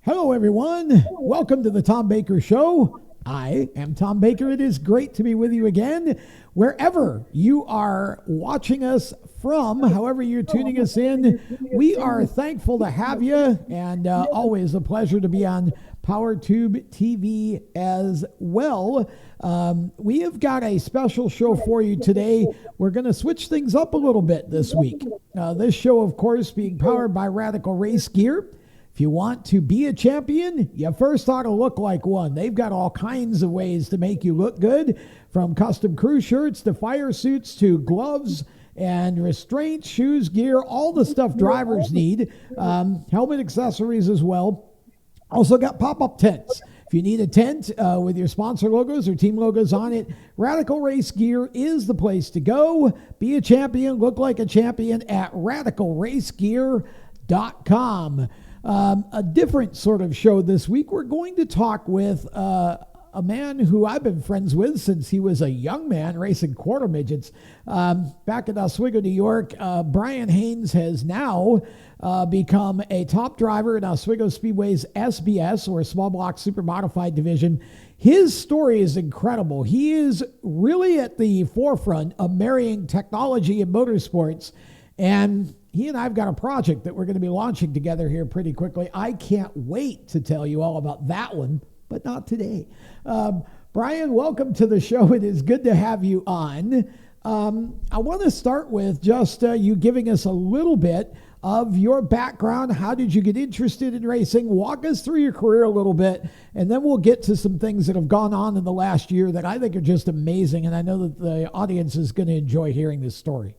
Hello, everyone. Welcome to the Tom Baker Show. I am Tom Baker. It is great to be with you again. Wherever you are watching us from, however you're tuning us in, we are thankful to have you, and always a pleasure to be on POWERTube TV as well. We have got a special show for you today. We're going to switch things up a little bit this week. This show, of course, being powered by Radical Race Gear. If you want to be a champion, you first ought to look like one. They've got all kinds of ways to make you look good, from custom crew shirts to fire suits to gloves and restraints, shoes, gear, all the stuff drivers need. Helmet accessories as well. Also got pop-up tents. If you need a tent with your sponsor logos or team logos on it, Radical Race Gear is the place to go. Be a champion, look like a champion at radicalracegear.com. A different sort of show this week. We're going to talk with a man who I've been friends with since he was a young man racing quarter midgets. Back in Oswego, New York, Brian Haynes has now become a top driver in Oswego Speedway's SBS, or Small Block Super Modified Division. His story is incredible. He is really at the forefront of marrying technology and motorsports, and he and I have got a project that we're going to be launching together here pretty quickly. I can't wait to tell you all about that one, but not today. Brian, welcome to the show. It is good to have you on. I want to start with just you giving us a little bit of your background. How did you get interested in racing? Walk us through your career a little bit, and then we'll get to some things that have gone on in the last year that I think are just amazing, and I know that the audience is going to enjoy hearing this story.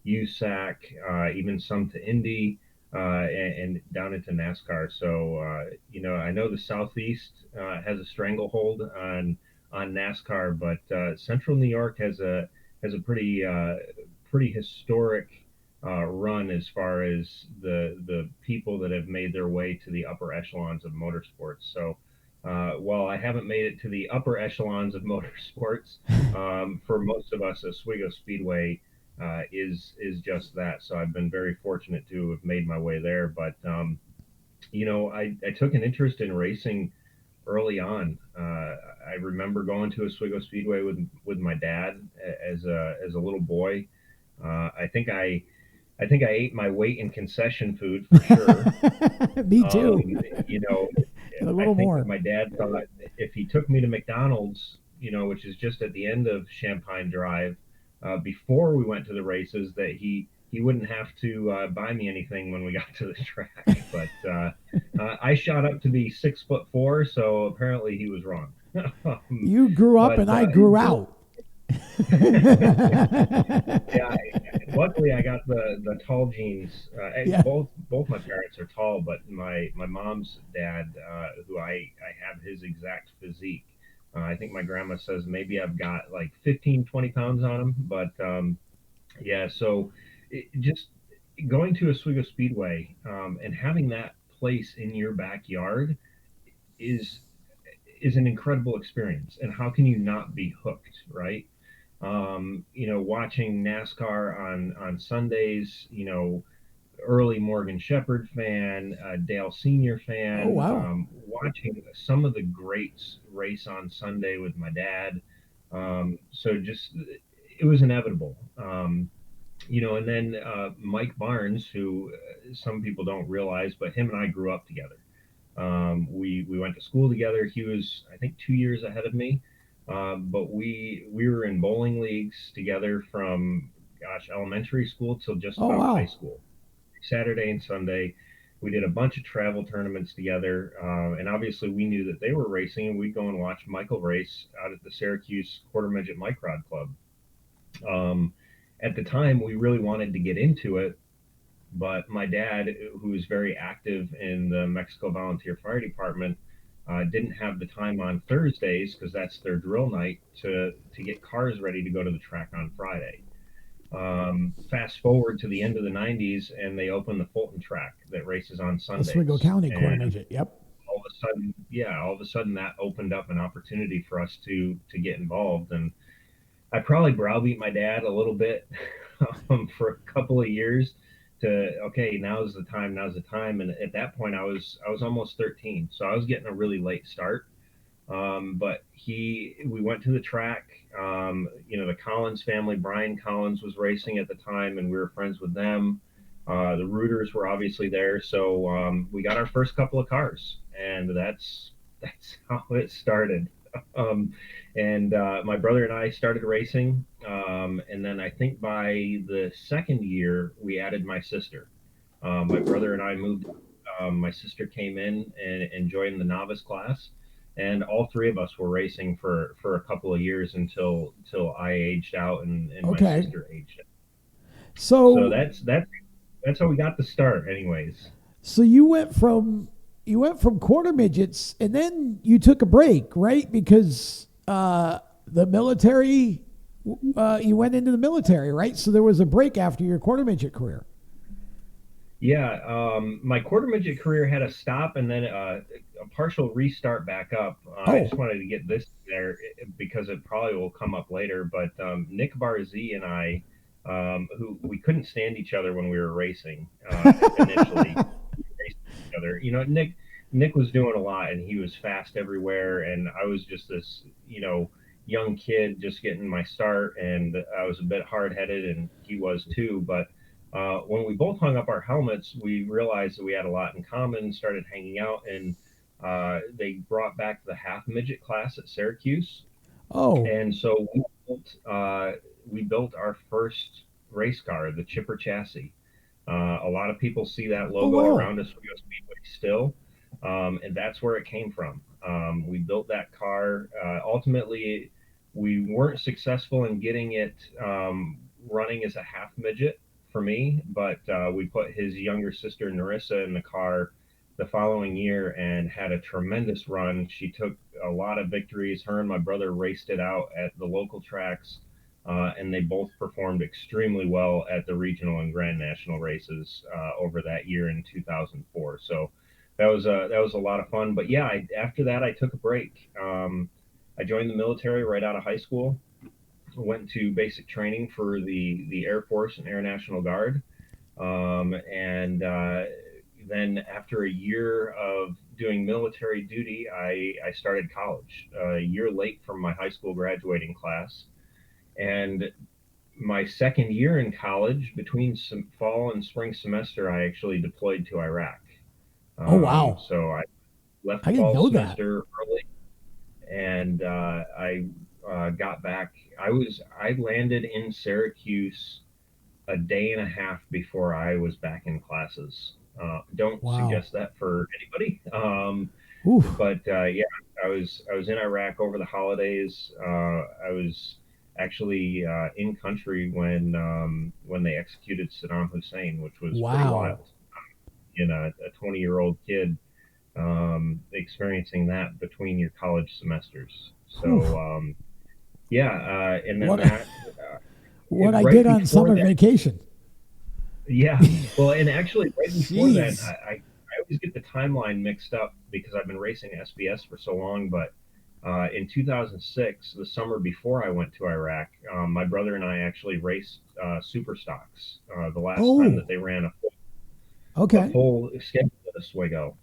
USAC, even some to Indy, and down into NASCAR. So, I know the Southeast has a stranglehold on NASCAR, but Central New York has a pretty historic run as far as the people that have made their way to the upper echelons of motorsports. So, while I haven't made it to the upper echelons of motorsports, for most of us, Oswego Speedway is just that. So I've been very fortunate to have made my way there. But I took an interest in racing early on. I remember going to Oswego Speedway with my dad as a little boy. I think I ate my weight in concession food for sure. Me too. You know, A I little think more. that my dad thought if he took me to McDonald's, which is just at the end of Champagne Drive, before we went to the races, that he wouldn't have to buy me anything when we got to the track. But I shot up to be 6'4", so apparently he was wrong. You grew up but and I grew just out. yeah, luckily I got the tall genes. Yeah. Both my parents are tall, but my mom's dad, who I have his exact physique. I think my grandma says maybe I've got like 15, 20 pounds on him, but yeah. So just going to Oswego Speedway and having that place in your backyard is is an incredible experience. And how can you not be hooked, right? Watching NASCAR on Sundays, early Morgan Shepherd fan, Dale Senior Oh, fan, wow. watching some of the greats race on Sunday with my dad. So just it was inevitable. And then Mike Barnes, who some people don't realize, but him and I grew up together. We went to school together. He was, I think, 2 years ahead of me, but we were in bowling leagues together from, gosh, elementary school till just Oh, about high wow. school. Saturday and Sunday, we did a bunch of travel tournaments together, and obviously we knew that they were racing, and we'd go and watch Michael race out at the Syracuse Quarter Midget Microd Club. Um, at the time, we really wanted to get into it, But my dad, who was very active in the Mexico Volunteer Fire Department, didn't have the time on Thursdays because that's their drill night to get cars ready to go to the track on Friday. Fast forward to the end of the 90s, and they opened the Fulton track that races on Oswego Sundays. County quarter And midget. Yep. all of a sudden, that opened up an opportunity for us to get involved. And I probably browbeat my dad a little bit for a couple of years to okay, now's the time. And at that point, I was almost 13, so I was getting a really late start. But we went to the track. The Collins family, Brian Collins was racing at the time, and we were friends with them. The Rooters were obviously there, so we got our first couple of cars, and that's how it started. Um, and My brother and I started racing, and then I think by the second year we added my sister. My brother and I moved. My sister came in and joined the novice class, and all three of us were racing for a couple of years until I aged out and my Okay. sister aged out. So So that's how we got the start, anyways. so you went from quarter midgets, and then you took a break, right? Because the military, you went into the military, right? So there was a break after your quarter midget career. Yeah, my quarter midget career had a stop and then a partial restart back up. I Oh, just wanted to get this there because it probably will come up later. But Nick Barzee and I, who we couldn't stand each other when we were racing initially, we raced each other. Nick was doing a lot and he was fast everywhere, and I was just this young kid just getting my start, and I was a bit hard headed, and he was too. But when we both hung up our helmets, we realized that we had a lot in common, started hanging out, and they brought back the half midget class at Syracuse. oh, And so we built our first race car, the Chipper chassis. A lot of people see that oh, logo wow. around Oswego Speedway still, and that's where it came from. We built that car. Ultimately, we weren't successful in getting it running as a half midget for me, but we put his younger sister Narissa in the car the following year and had a tremendous run. She took a lot of victories. Her and my brother raced it out at the local tracks, and they both performed extremely well at the regional and grand national races over that year in 2004. So that was a lot of fun. But yeah, after that I took a break. I joined the military right out of high school. Went to basic training for the Air Force and Air National Guard, and then after a year of doing military duty, I started college a year late from my high school graduating class. And my second year in college, between some fall and spring semester, I actually deployed to Iraq. Oh, wow. So I left I didn't fall know that. semester early, and I got back. I landed in Syracuse a day and a half before I was back in classes. Don't Wow. suggest that for anybody. Oof. But Yeah, I was in Iraq over the holidays. I was actually in country when they executed Saddam Hussein, which was pretty Wow. wild. A 20-year-old kid experiencing that between your college semesters. So Oof. yeah, and then What that what I right did on before summer that, vacation. yeah. Well, and actually, right before then, Jeez. I always get the timeline mixed up because I've been racing SBS for so long. But in 2006, the summer before I went to Iraq, my brother and I actually raced super stocks. The last time that Oh, they ran a okay. full schedule at Oswego.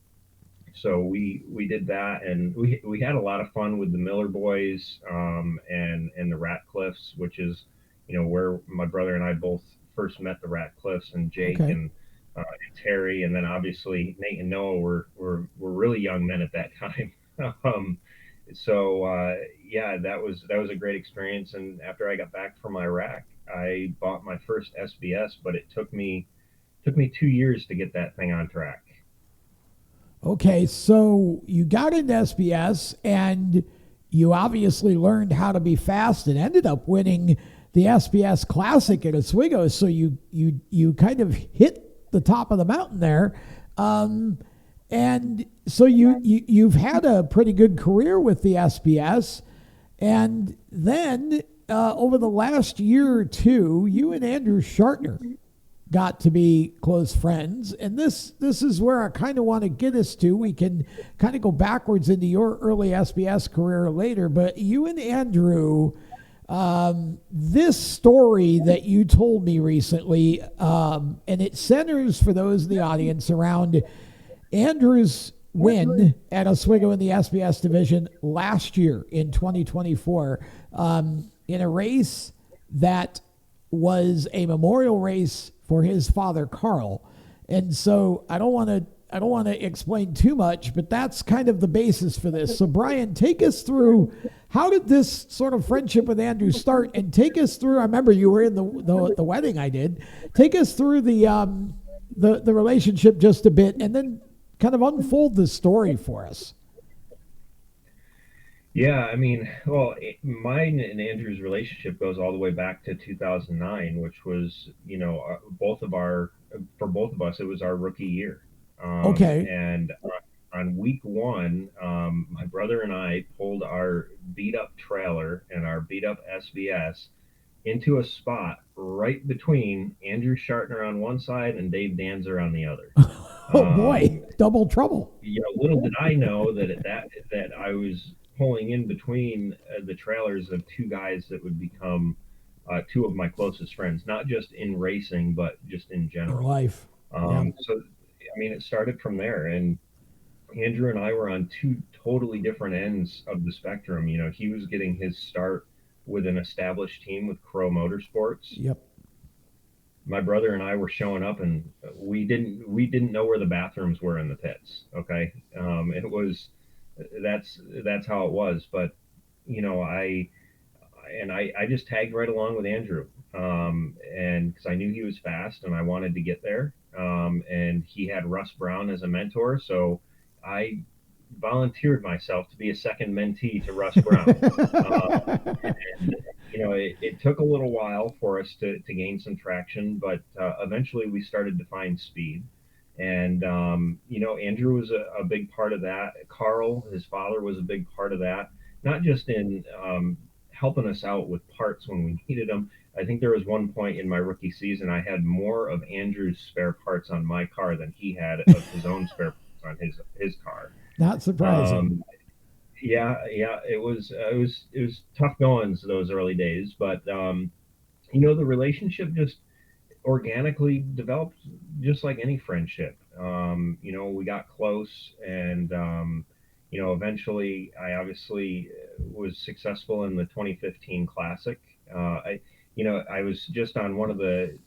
So we did that, and we had a lot of fun with the Miller boys, and the Ratcliffs, which is where my brother and I both first met the Ratcliffs, and Jake Okay. and Terry, and then obviously Nate and Noah were really young men at that time. um, yeah, that was a great experience. And after I got back from Iraq, I bought my first SBS, but it took me 2 years to get that thing on track. Okay. So you got into SBS, and you obviously learned how to be fast and ended up winning the SBS Classic at Oswego. So you kind of hit the top of the mountain there. And so you've had a pretty good career with the SBS, and then over the last year or two, you and Andrew Schartner got to be close friends, and this is where I kind of want to get us to. We can kind of go backwards into your early SBS career later, but you and Andrew, this story that you told me recently, and it centers, for those in the audience, around Andrew's win at Oswego in the SBS division last year in 2024, in a race that was a memorial race for his father, Carl. And so I don't want to explain too much, but that's kind of the basis for this. So Brian, take us through, how did this sort of friendship with Andrew start, and take us through, I remember you were in the wedding I did. Take us through the relationship just a bit, and then kind of unfold the story for us. Yeah, I mean, well, mine and Andrew's relationship goes all the way back to 2009, which was, for both of us, it was our rookie year. Okay. And on week one, my brother and I pulled our beat up trailer and our beat up SBS into a spot right between Andrew Schartner on one side and Dave Danzer on the other. Oh boy, double trouble. Little did I know that I was pulling in between the trailers of two guys that would become two of my closest friends, not just in racing, but just in general. In life. So, I mean, it started from there. And Andrew and I were on two totally different ends of the spectrum. He was getting his start with an established team with Crow Motorsports. Yep. My brother and I were showing up, and we didn't know where the bathrooms were in the pits. Okay. That's how it was. But, I just tagged right along with Andrew. And cause I knew he was fast and I wanted to get there. And he had Russ Brown as a mentor. So I volunteered myself to be a second mentee to Russ Brown. And, it took a little while for us to gain some traction, but eventually we started to find speed. And, Andrew was a big part of that. Carl, his father, was a big part of that, not just in helping us out with parts when we needed them. I think there was one point in my rookie season, I had more of Andrew's spare parts on my car than he had of his own spare parts on his car. Not surprising. Yeah, it was tough goings those early days, but the relationship just organically developed, just like any friendship. We got close, and eventually I obviously was successful in the 2015 Classic. I was just on one of the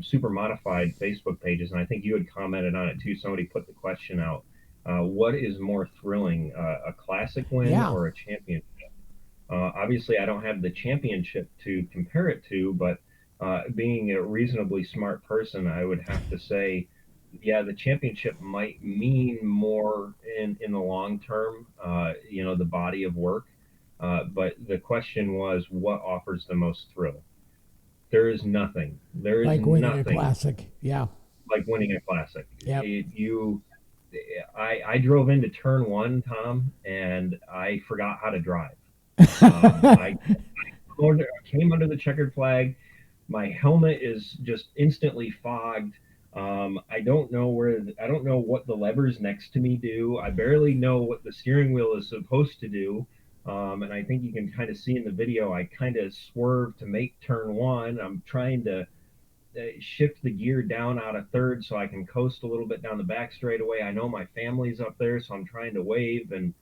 super modified Facebook pages, and I think you had commented on it too. Somebody put the question out: what is more thrilling, a Classic win or a championship? Obviously, I don't have the championship to compare it to, but being a reasonably smart person, I would have to say, yeah, the championship might mean more in the long term, the body of work. But the question was, what offers the most thrill? There is nothing. There is like winning nothing a Classic. Yeah. Like winning a Classic. Yeah. I drove into turn one, Tom, and I forgot how to drive. I came under the checkered flag. My helmet is just instantly fogged. I don't know what the levers next to me do. I barely know what the steering wheel is supposed to do. And I think you can kind of see in the video, I kind of swerved to make turn one. I'm trying to shift the gear down out of third so I can coast a little bit down the back straightaway. I know my family's up there, so I'm trying to wave, and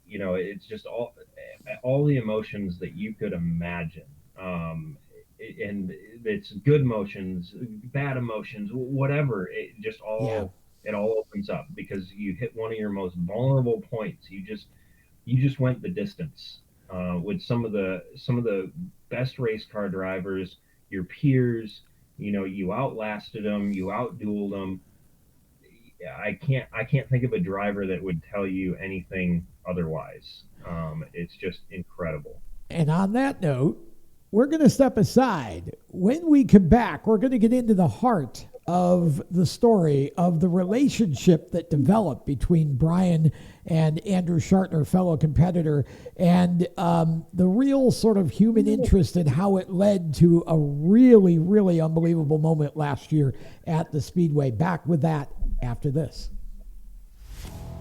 it's just all the emotions that you could imagine. And it's good emotions, bad emotions, whatever. It all opens up because you hit one of your most vulnerable points. You just went the distance with some of the best race car drivers, your peers. You outlasted them, you outdueled them. I can't think of a driver that would tell you anything otherwise. It's just incredible. And on that note, we're going to step aside. When we come back, we're going to get into the heart of the story of the relationship that developed between Brian and Andrew Schartner, fellow competitor, and the real sort of human interest in how it led to a really, really unbelievable moment last year at the Speedway. Back with that after this.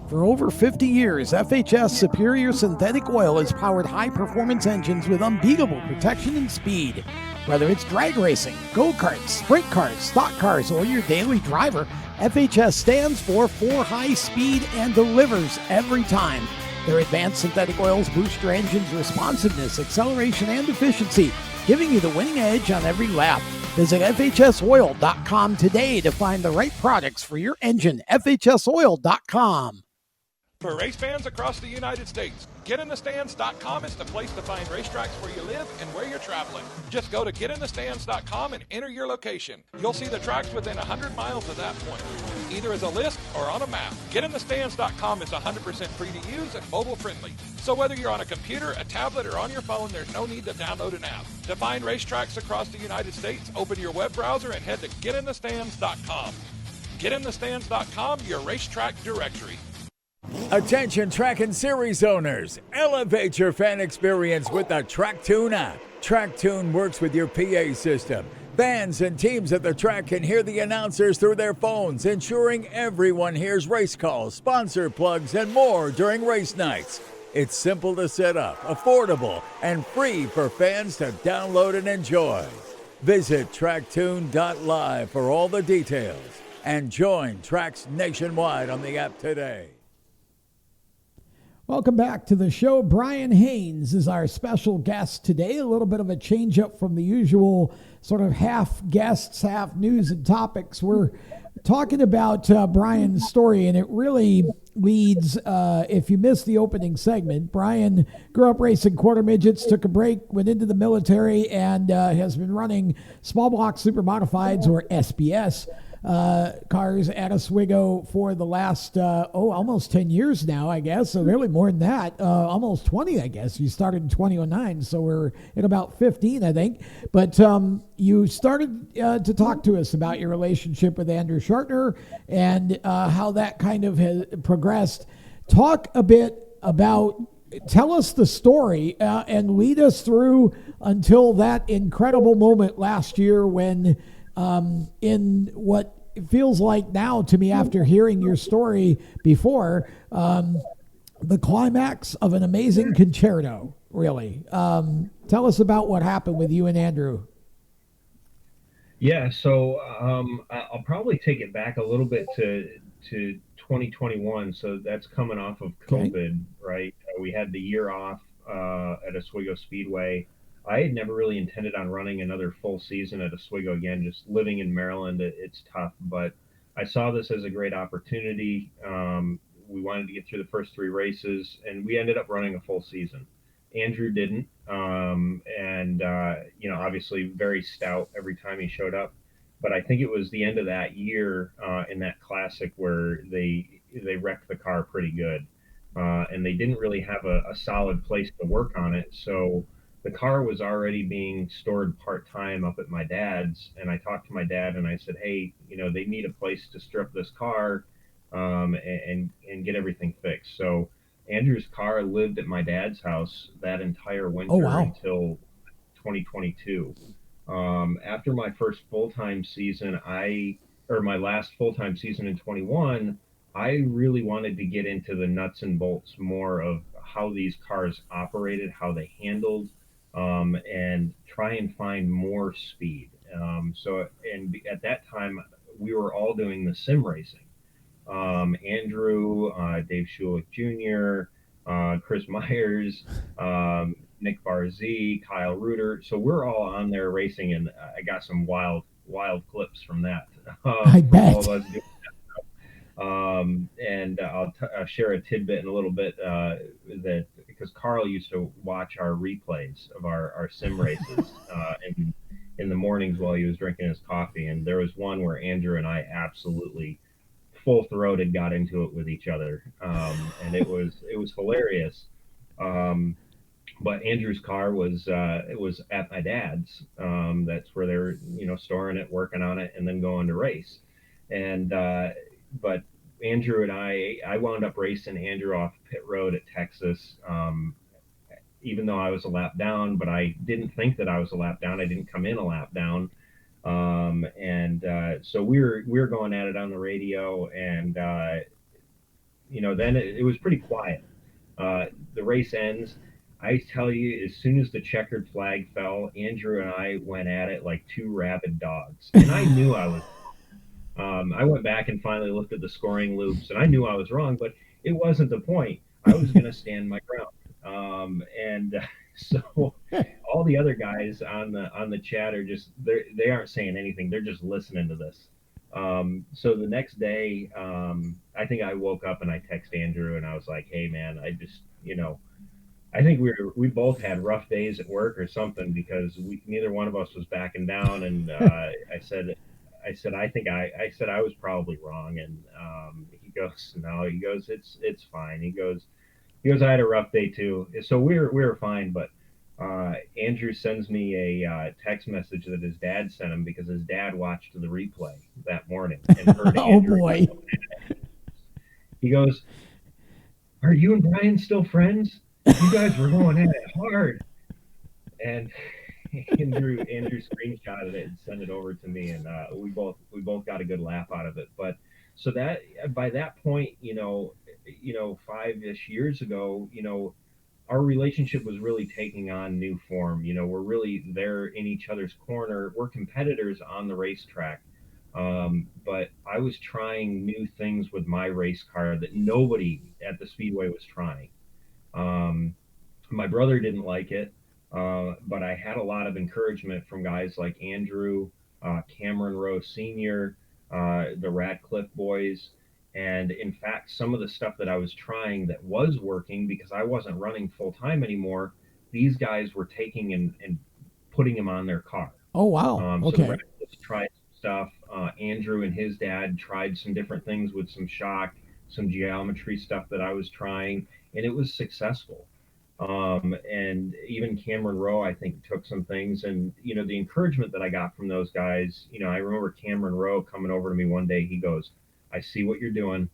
For over 50 years, FHS Superior Synthetic Oil has powered high-performance engines with unbeatable protection and speed. Whether it's drag racing, go-karts, sprint cars, stock cars, or your daily driver, FHS stands for high speed and delivers every time. Their advanced synthetic oils boost your engine's responsiveness, acceleration, and efficiency, giving you the winning edge on every lap. Visit FHSoil.com today to find the right products for your engine. FHSoil.com. For race fans across the United States, GetInTheStands.com is the place to find racetracks where you live and where you're traveling. Just go to GetInTheStands.com and enter your location. You'll see the tracks within 100 miles of that point, either as a list or on a map. GetInTheStands.com is 100% free to use and mobile friendly. So whether you're on a computer, a tablet, or on your phone, there's no need to download an app. To find racetracks across the United States, open your web browser and head to GetInTheStands.com. GetInTheStands.com, your racetrack directory. Attention track and series owners, elevate your fan experience with the TrackTune app. TrackTune works with your PA system. Fans and teams at the track can hear the announcers through their phones, ensuring everyone hears race calls, sponsor plugs, and more during race nights. It's simple to set up, affordable, and free for fans to download and enjoy. Visit tracktune.live for all the details and join tracks nationwide on the app today. Welcome back to the show. Brian Haynes is our special guest today. A little bit of a change up from the usual sort of half guests, half news and topics. We're talking about Brian's story, and it really leads, if you missed the opening segment, Brian grew up racing quarter midgets, took a break, went into the military, and has been running small block super modifieds, or SBS, cars at Oswego for the last, almost 10 years now, I guess. So really more than that, almost 20, I guess. You started in 2009, so we're at about 15, I think. But you started to talk to us about your relationship with Andrew Schartner and how that kind of has progressed. Talk a bit about, tell us the story and lead us through until that incredible moment last year when in what it feels like now to me after hearing your story before, the climax of an amazing concerto, really. Tell us about what happened with you and Andrew. Yeah, so I'll probably take it back a little bit to 2021. So that's coming off of COVID, okay, right? We had the year off at Oswego Speedway. I had never really intended on running another full season at Oswego again. Just living in Maryland, it's tough, but I saw this as a great opportunity. We wanted to get through the first 3 races, and we ended up running a full season. Andrew didn't, and obviously very stout every time he showed up. But I think it was the end of that year in that classic where they wrecked the car pretty good, and they didn't really have a solid place to work on it. So the car was already being stored part-time up at my dad's, and I talked to my dad and I said, hey, they need a place to strip this car and get everything fixed. So Andrew's car lived at my dad's house that entire winter until 2022. After my first full-time season, my last full-time season in 21, I really wanted to get into the nuts and bolts more of how these cars operated, how they handled, and try and find more speed. And at that time, we were all doing the sim racing. Andrew, Dave Schulich Jr., Chris Myers, Nick Barzee, Kyle Reuter. So we're all on there racing, and I got some wild clips from that. I bet. All of us doing that. And I'll share a tidbit in a little bit that because Carl used to watch our replays of our sim races in the mornings while he was drinking his coffee, and there was one where Andrew and I absolutely full-throated got into it with each other, and it was hilarious. but Andrew's car was it was at my dad's. That's where they were, storing it, working on it, and then going to race. And but Andrew and I wound up racing Andrew off pit road at Texas. Even though I was a lap down, but I didn't think that I was a lap down. I didn't come in a lap down. And so we were going at it on the radio, and then it was pretty quiet. The race ends. I tell you, as soon as the checkered flag fell, Andrew and I went at it like two rabid dogs, and I knew I was. I went back and finally looked at the scoring loops, and I knew I was wrong, but it wasn't the point. I was going to stand my ground. And so all the other guys on the chat are just they aren't saying anything. They're just listening to this. So the next day, I think I woke up and I texted Andrew and I was like, "Hey man, I just I think we both had rough days at work or something because neither one of us was backing down." And I said I said I was probably wrong, and he goes, "No," he goes, "It's fine." He goes, "I had a rough day too." So we were fine, but Andrew sends me a text message that his dad sent him because his dad watched the replay that morning and heard Oh Andrew. boy. He goes, "Are you and Brian still friends? You guys were going at it hard." And Andrew screenshotted it and sent it over to me, and we both got a good laugh out of it. But so that by that point, 5-ish years ago, our relationship was really taking on new form. We're really there in each other's corner. We're competitors on the racetrack. But I was trying new things with my race car that nobody at the Speedway was trying. My brother didn't like it, but I had a lot of encouragement from guys like Andrew, Cameron Rowe Sr., the Radcliffe boys. And in fact, some of the stuff that I was trying that was working because I wasn't running full time anymore, these guys were taking and putting them on their car. Oh, wow. So Okay. the Radcliffes tried some stuff. Andrew and his dad tried some different things with some shock, some geometry stuff that I was trying, and it was successful. And even Cameron Rowe, I think, took some things. And, the encouragement that I got from those guys, I remember Cameron Rowe coming over to me one day. He goes, "I see what you're doing.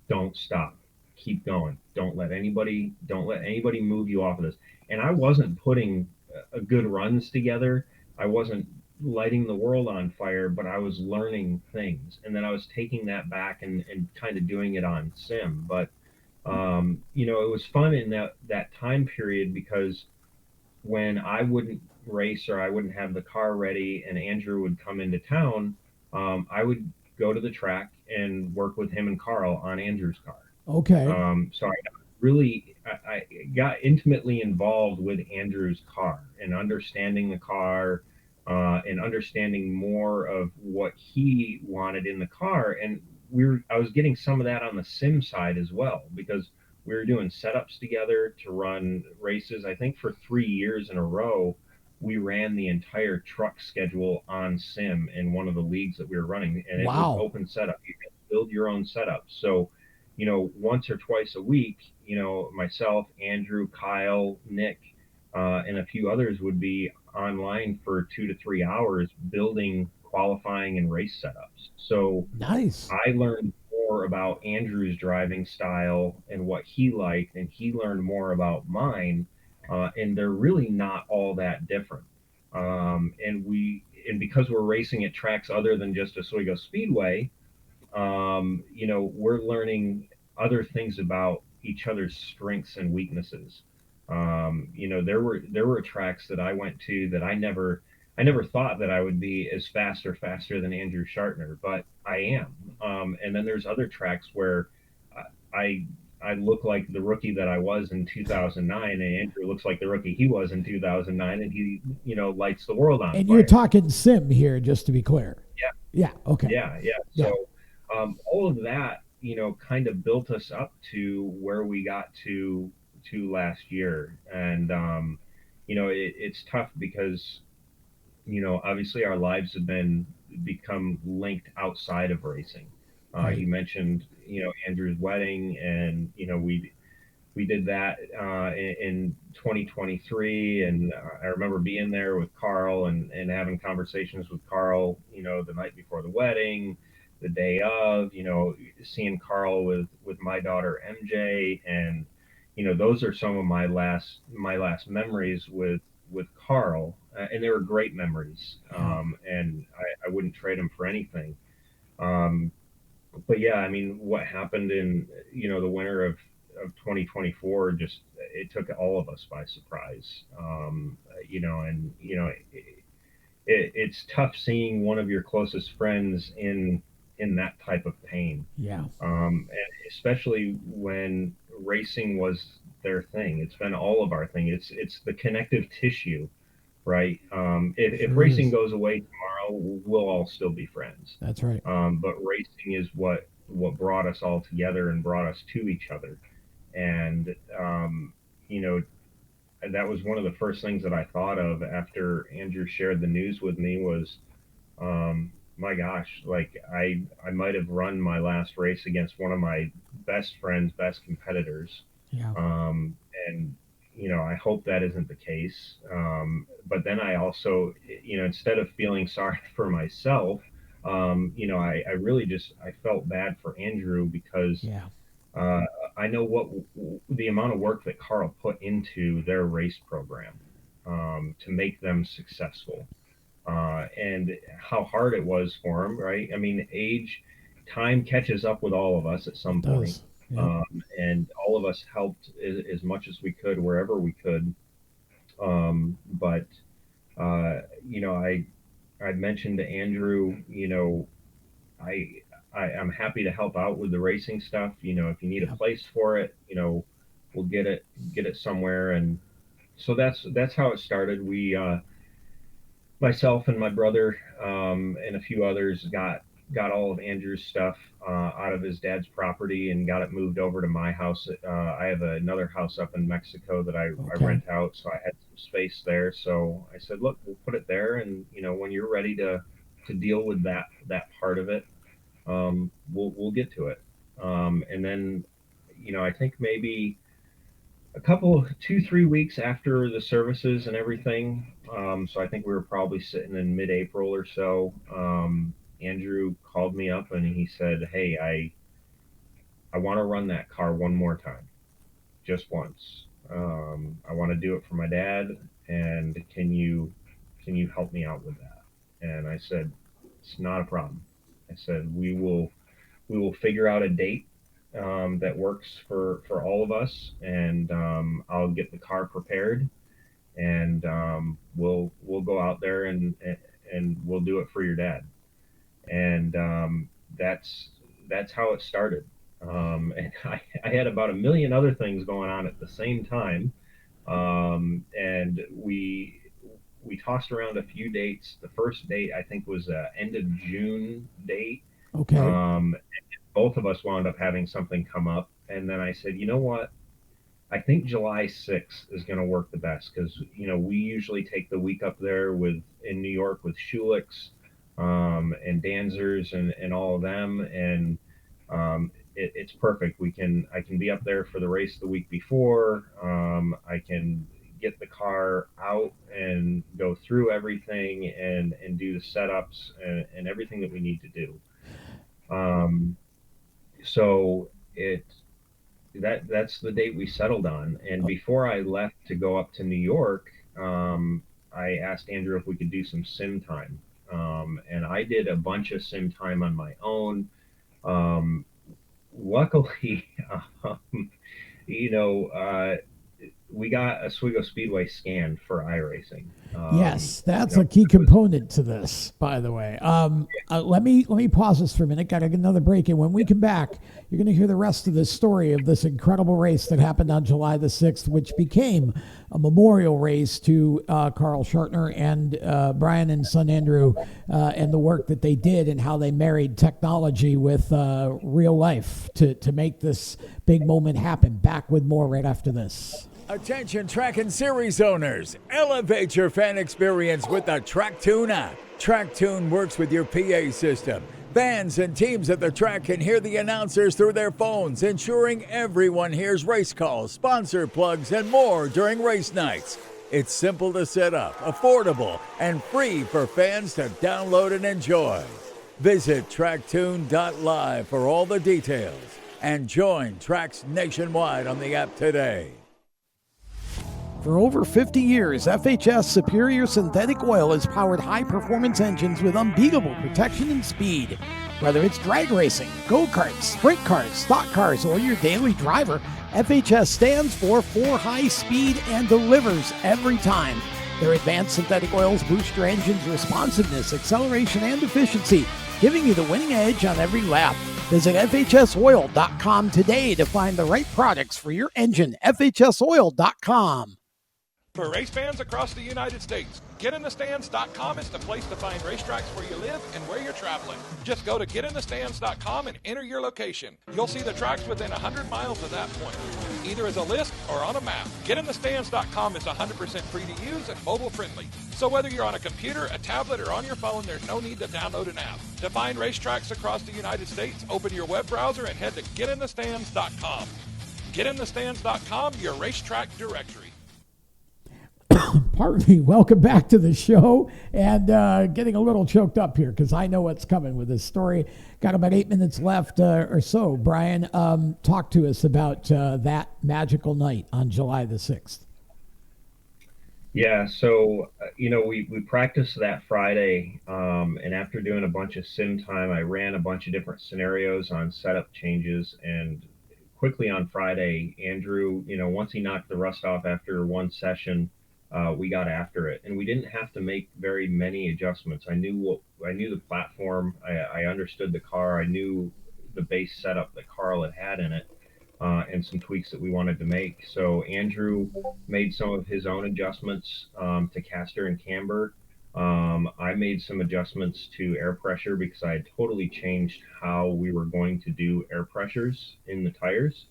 Don't stop. Keep going. Don't let anybody move you off of this." And I wasn't putting good runs together. I wasn't lighting the world on fire, but I was learning things. And then I was taking that back and kind of doing it on sim. But it was fun in that time period because when I wouldn't race or I wouldn't have the car ready and Andrew would come into town, I would go to the track and work with him and Carl on Andrew's car. Okay. So I got intimately involved with Andrew's car and understanding the car and understanding more of what he wanted in the car. And I was getting some of that on the sim side as well because we were doing setups together to run races. I think for 3 years in a row, we ran the entire truck schedule on sim in one of the leagues that we were running, and it Wow. was open setup. You can build your own setup. So, once or twice a week, myself, Andrew, Kyle, Nick, and a few others would be online for 2 to 3 hours building qualifying and race setups. So Nice. I learned more about Andrew's driving style and what he liked, and he learned more about mine. And they're really not all that different. And because we're racing at tracks other than just Oswego Speedway, we're learning other things about each other's strengths and weaknesses. There were tracks that I went to that I never thought that I would be as fast or faster than Andrew Schartner, but I am. And then there's other tracks where I look like the rookie that I was in 2009, and Andrew looks like the rookie he was in 2009, and he, lights the world on And fire. you're talking sim here, just to be clear. Yeah. Yeah. Okay. Yeah. So all of that, kind of built us up to where we got to last year. And, it's tough because, obviously our lives have become linked outside of racing. Right. You mentioned, Andrew's wedding, and, we did that in 2023, and I remember being there with Carl and having conversations with Carl, the night before the wedding, the day of, seeing Carl with my daughter MJ, and those are some of my last memories with Carl, and they were great memories, and I wouldn't trade them for anything. But yeah, I mean, what happened in the winter of 2024, just it took all of us by surprise. And it's tough seeing one of your closest friends in that type of pain. Yeah. And especially when racing was their thing. It's been all of our thing. It's the connective tissue, right? If Sure racing is. goes away tomorrow, we'll all still be friends. That's right. But racing is what brought us all together and brought us to each other. And you know, that was one of the first things that I thought of after Andrew shared the news with me was, my gosh, like I might have run my last race against one of my best friends, best competitors. Yeah. And I hope that isn't the case. But then I also, instead of feeling sorry for myself, I really I felt bad for Andrew because Yeah. uh, I know what the amount of work that Carl put into their race program to make them successful, and how hard it was for him. Right? I mean, time catches up with all of us at some It point, does. Yeah. and all of us helped as much as we could wherever we could. But I mentioned to Andrew, I, I'm happy to help out with the racing stuff. If you need a Yeah. place for it, we'll get it somewhere. And so that's how it started. Myself and my brother, and a few others got all of Andrew's stuff out of his dad's property and got it moved over to my house. I have another house up in Mexico that I Okay. rent out, so I had some space there. So I said, look, we'll put it there, and when you're ready to deal with that part of it, we'll get to it. And then, I think maybe a couple 2-3 weeks after the services and everything. So I think we were probably sitting in mid-April or so. Andrew called me up and he said, "Hey, I want to run that car one more time, just once. I want to do it for my dad, and can you help me out with that?" And I said, "It's not a problem." I said, "We will figure out a date that works for all of us, and I'll get the car prepared, and we'll go out there and we'll do it for your dad." And that's how it started. And I had about a million other things going on at the same time, and we tossed around a few dates. The first date I think was end of June date. Okay. Both of us wound up having something come up, and then I said, you know what? I think July 6th is going to work the best because we usually take the week up there in New York with Schulich's, and Danzers and all of them, and it's perfect. I can be up there for the race the week before. I can get the car out and go through everything and do the setups and everything that we need to do. So that's the date we settled on. And before I left to go up to New York, I asked Andrew if we could do some sim time. And I did a bunch of sim time on my own. Luckily, um, you know, we got Oswego Speedway scanned for iRacing. Yes, that's a key component to this, by the way. Let me pause this for a minute. Got to get another break, and when we come back, you're going to hear the rest of the story of this incredible race that happened on July the 6th, which became a memorial race to Carl Schartner and Brian and son Andrew, and the work that they did and how they married technology with real life to make this big moment happen. Back with more right after this. Attention track and series owners, elevate your fan experience with the TrackTune app. TrackTune works with your PA system, Fans and teams at the track can hear the announcers through their phones, ensuring everyone hears race calls, sponsor plugs, and more during race nights. It's simple to set up, affordable, and free for fans to download and enjoy. Visit tracktune.live for all the details and join tracks nationwide on the app today. For over 50 years, FHS Superior Synthetic Oil has powered high-performance engines with unbeatable protection and speed. Whether it's drag racing, go-karts, sprint cars, stock cars, or your daily driver, FHS stands for high speed and delivers every time. Their advanced synthetic oils boost your engine's responsiveness, acceleration, and efficiency, giving you the winning edge on every lap. Visit FHSoil.com today to find the right products for your engine. FHSoil.com. For race fans across the United States, GetInTheStands.com is the place to find racetracks where you live and where you're traveling. Just go to GetInTheStands.com and enter your location. You'll see the tracks within 100 miles of that point, either as a list or on a map. GetInTheStands.com is 100% free to use and mobile friendly. So whether you're on a computer, a tablet, or on your phone, there's no need to download an app. To find racetracks across the United States, open your web browser and head to GetInTheStands.com. GetInTheStands.com, your racetrack directory. Pardon me, welcome back to the show, and getting a little choked up here because I know what's coming with this story. Got about 8 minutes left or so. Brian, talk to us about that magical night on July the 6th. Yeah, so, we practiced that Friday, and after doing a bunch of sim time, I ran a bunch of different scenarios on setup changes, and quickly on Friday, Andrew, once he knocked the rust off after one session, we got after it, and we didn't have to make very many adjustments. I knew the platform. I understood the car. I knew the base setup that Carl had in it, and some tweaks that we wanted to make. So Andrew made some of his own adjustments to caster and camber. I made some adjustments to air pressure because I had totally changed how we were going to do air pressures in the tires.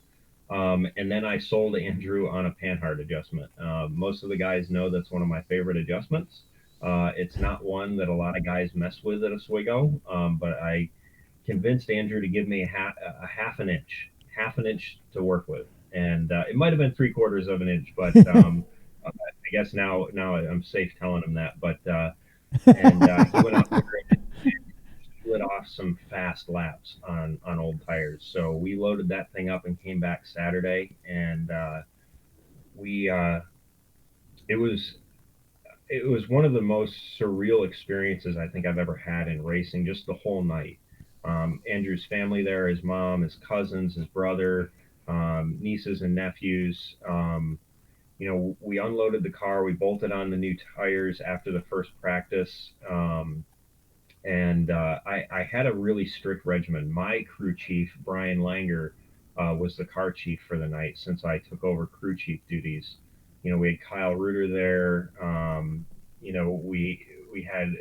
And then I sold Andrew on a panhard adjustment. Most of the guys know that's one of my favorite adjustments. It's not one that a lot of guys mess with at Oswego, but I convinced Andrew to give me a half an inch to work with. And it might have been 3/4 of an inch, but I guess now I'm safe telling him that. But he went out there and split off some fast laps on old tires. So we loaded that thing up and came back Saturday, and it was one of the most surreal experiences I think I've ever had in racing, just the whole night. Andrew's family there, his mom, his cousins, his brother, nieces and nephews. We unloaded the car, we bolted on the new tires after the first practice. And I had a really strict regimen. My crew chief, Brian Langer, was the car chief for the night since I took over crew chief duties. We had Kyle Reuter there. We had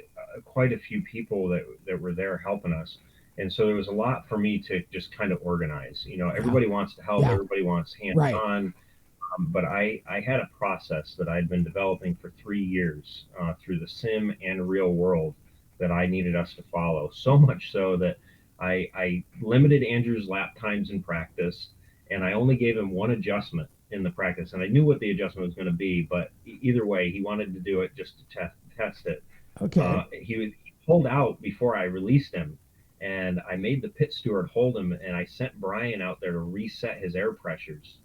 quite a few people that were there helping us. And so there was a lot for me to just kind of organize. Everybody wants to help. Yeah. Everybody wants hands-on. Right. But I had a process that I'd been developing for 3 years through the sim and real world that I needed us to follow, so much so that I limited Andrew's lap times in practice, and I only gave him one adjustment in the practice, and I knew what the adjustment was going to be, but either way, he wanted to do it just to test it. Okay. He pulled out before I released him, and I made the pit steward hold him, and I sent Brian out there to reset his air pressures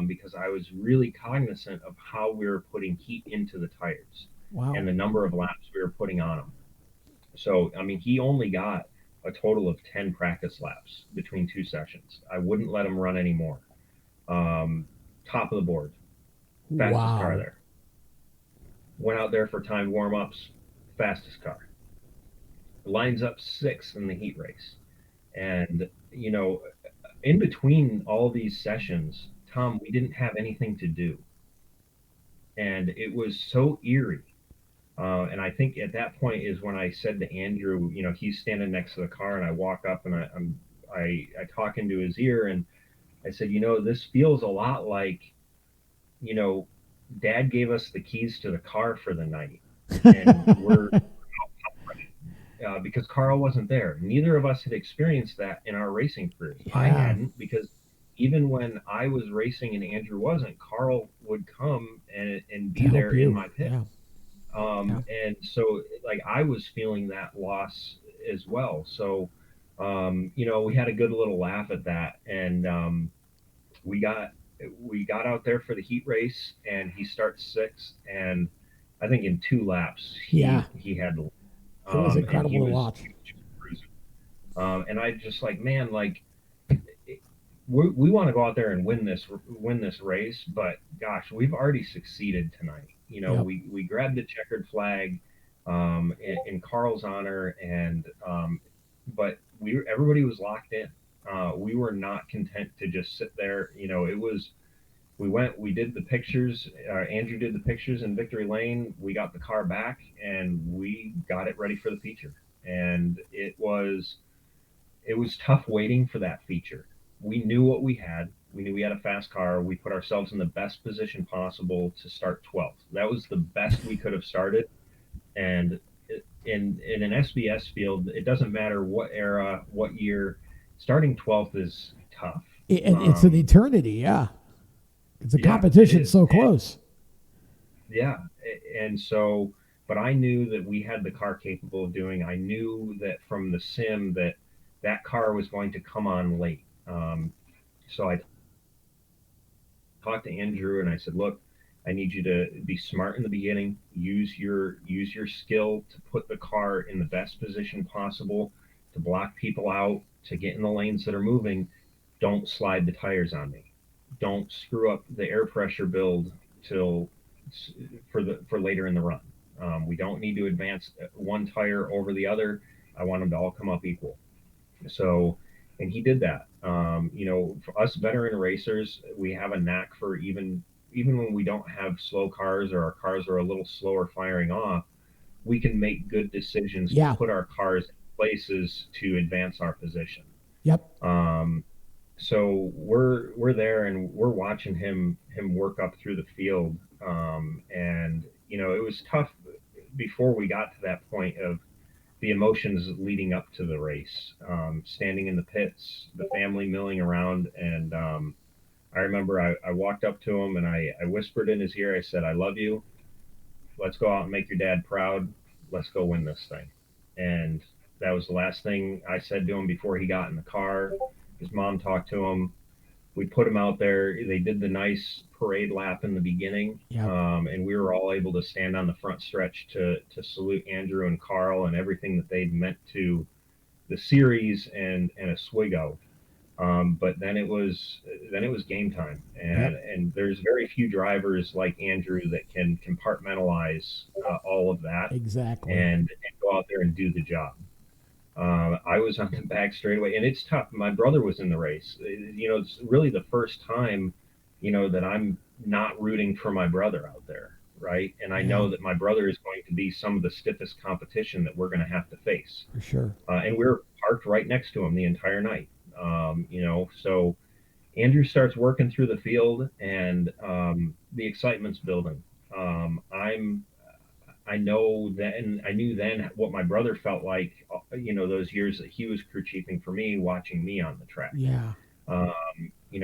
because I was really cognizant of how we were putting heat into the tires. Wow. And the number of laps we were putting on them. So, he only got a total of 10 practice laps between 2 sessions. I wouldn't let him run anymore. Top of the board. Fastest car there. Went out there for timed warm-ups. Fastest car. Lines up 6th in the heat race. And, in between all these sessions, Tom, we didn't have anything to do. And it was so eerie. And I think at that point is when I said to Andrew, he's standing next to the car, and I walk up and I talk into his ear, and I said, this feels a lot like, Dad gave us the keys to the car for the night, and we're because Carl wasn't there. Neither of us had experienced that in our racing careers. I Yeah. hadn't, because even when I was racing and Andrew wasn't, Carl would come and be To help there in you. my pit. Yeah. Yeah. And so, like, I was feeling that loss as well. So, we had a good little laugh at that, and we got we got out there for the heat race, and he starts sixth, and I think in 2 laps Yeah. he had to, It was and incredible he to was watch. cruising. And I just like, man, like, we want to go out there and win this race, but gosh, we've already succeeded tonight. Yep. We grabbed the checkered flag in Carl's honor, and but everybody was locked in. We were not content to just sit there. We did the pictures. Andrew did the pictures in Victory Lane. We got the car back, and we got it ready for the feature. And it was tough waiting for that feature. We knew what we had. We knew we had a fast car. We put ourselves in the best position possible to start 12th. That was the best we could have started. And in an SBS field, it doesn't matter what era, what year, starting 12th is tough. It's an eternity. Yeah. It's a Yeah, competition it is. so close. Yeah. And so, but I knew that we had the car capable of doing. I knew that from the sim that car was going to come on late. So I talked to Andrew and I said, look, I need you to be smart in the beginning, use your skill to put the car in the best position possible, to block people out, to get in the lanes that are moving. Don't slide the tires on me. Don't screw up the air pressure build for later in the run. We don't need to advance one tire over the other. I want them to all come up equal. So, and he did that. For us veteran racers, we have a knack for even when we don't have slow cars or our cars are a little slower firing off, we can make good decisions to put our cars in places to advance our position. Yep. So we're there and we're watching him work up through the field. And it was tough before we got to that point of the emotions leading up to the race, standing in the pits, the family milling around. And I remember I walked up to him and I whispered in his ear, I said, I love you. Let's go out and make your dad proud. Let's go win this thing. And that was the last thing I said to him before he got in the car. His mom talked to him. We put him out there. They did the nice parade lap in the beginning. Yep. And we were all able to stand on the front stretch to salute Andrew and Carl and everything that they'd meant to the series and Oswego. But then it was game time, and there's very few drivers like Andrew that can compartmentalize all of that exactly and go out there and do the job. I was on the back straightaway, and it's tough. My brother was in the race. It's really the first time, that I'm not rooting for my brother out there, right? And I know that my brother is going to be some of the stiffest competition that we're going to have to face. For sure. And we're parked right next to him the entire night. So Andrew starts working through the field, and the excitement's building. I knew then what my brother felt like, those years that he was crew chiefing for me, watching me on the track. Yeah.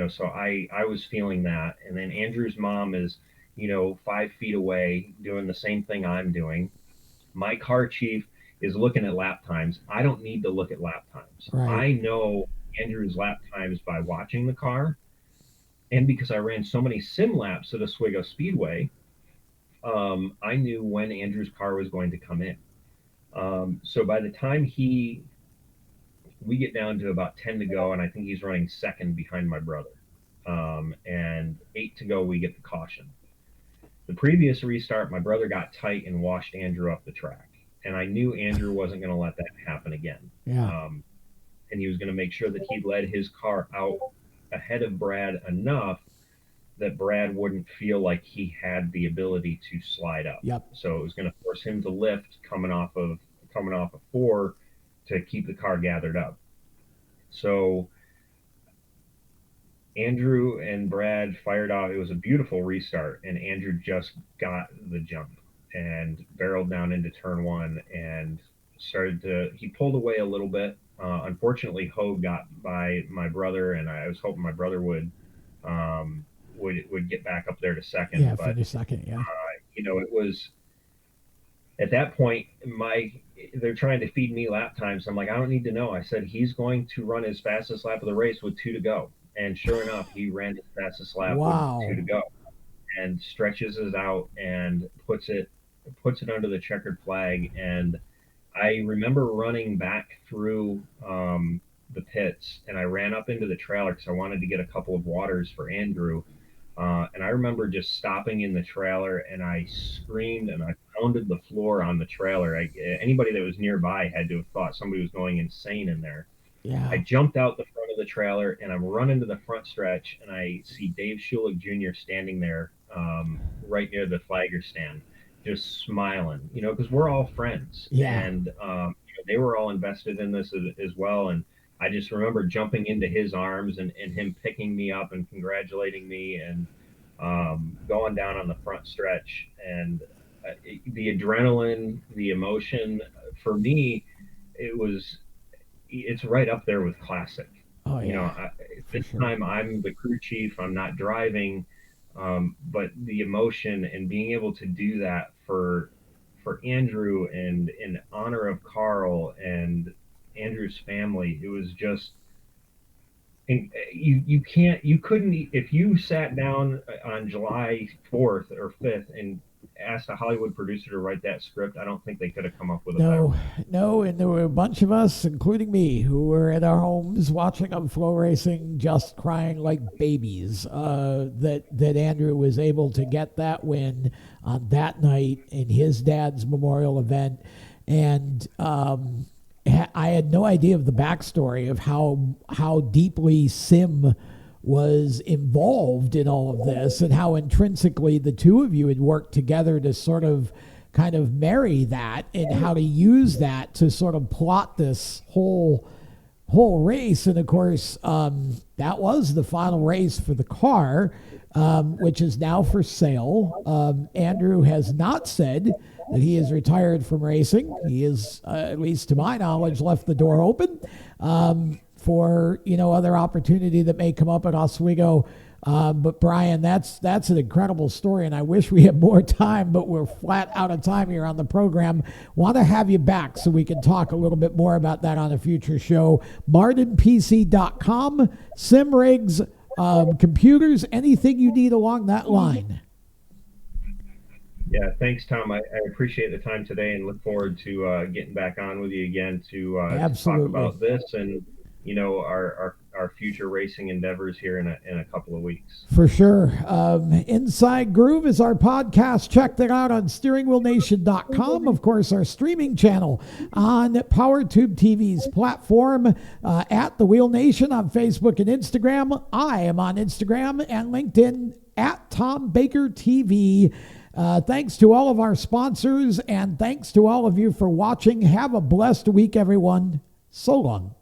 So I was feeling that. And then Andrew's mom is, 5 feet away doing the same thing I'm doing. My car chief is looking at lap times. I don't need to look at lap times. Right. I know Andrew's lap times by watching the car. And because I ran so many sim laps at Oswego Speedway, I knew when Andrew's car was going to come in. So by the time we get down to about 10 to go, and I think he's running second behind my brother. And 8 to go, we get the caution. The previous restart, my brother got tight and washed Andrew off the track. And I knew Andrew wasn't going to let that happen again. Yeah. And he was going to make sure that he led his car out ahead of Brad enough that Brad wouldn't feel like he had the ability to slide up. Yep. So it was going to force him to lift coming off of 4 to keep the car gathered up. So Andrew and Brad fired off. It was a beautiful restart, and Andrew just got the jump and barreled down into turn 1, and he pulled away a little bit. Unfortunately, Hogue got by my brother, and I was hoping my brother would get back up there to second. Yeah, but finish second. Yeah. It was at that point, they're trying to feed me lap times. I'm like, I don't need to know. I said, he's going to run his fastest lap of the race with 2 to go. And sure enough, he ran his fastest lap Wow. with 2 to go and stretches it out and puts it under the checkered flag. And I remember running back through the pits, and I ran up into the trailer because I wanted to get a couple of waters for Andrew. And I remember just stopping in the trailer, and I screamed and I pounded the floor on the trailer. Anybody that was nearby had to have thought somebody was going insane in there. Yeah. I jumped out the front of the trailer, and I'm running to the front stretch, and I see Dave Schulich Jr. standing there right near the flagger stand, just smiling, because we're all friends. Yeah. And they were all invested in this as well. And I just remember jumping into his arms and him picking me up and congratulating me and going down on the front stretch. And the adrenaline, the emotion, for me, it's right up there with classic. Oh, yeah. This time I'm the crew chief, I'm not driving, but the emotion and being able to do that for Andrew and in honor of Carl and Andrew's family, it was just, and you couldn't, if you sat down on July 4th or 5th and asked a Hollywood producer to write that script, I don't think they could have come up with a better one. No, and there were a bunch of us, including me, who were at our homes watching on Flow Racing, just crying like babies that Andrew was able to get that win on that night in his dad's memorial event. And I had no idea of the backstory of how deeply Sim was involved in all of this and how intrinsically the two of you had worked together to sort of kind of marry that and how to use that to sort of plot this whole race. And of course, that was the final race for the car, which is now for sale. Andrew has not said that he is retired from racing. He is, at least to my knowledge, left the door open for other opportunity that may come up at Oswego. But Brian, that's an incredible story, and I wish we had more time, but we're flat out of time here on the program. Want to have you back so we can talk a little bit more about that on a future show. MartinPC.com, sim rigs, computers, anything you need along that line. Yeah, thanks, Tom. I appreciate the time today and look forward to getting back on with you again to talk about this and our future racing endeavors here in a couple of weeks. For sure. Inside Groove is our podcast. Check that out on steeringwheelnation.com. Of course, our streaming channel on POWERTube TV's platform, at The Wheel Nation on Facebook and Instagram. I am on Instagram and LinkedIn at Tom Baker TV. Thanks to all of our sponsors, and thanks to all of you for watching. Have a blessed week, everyone. So long.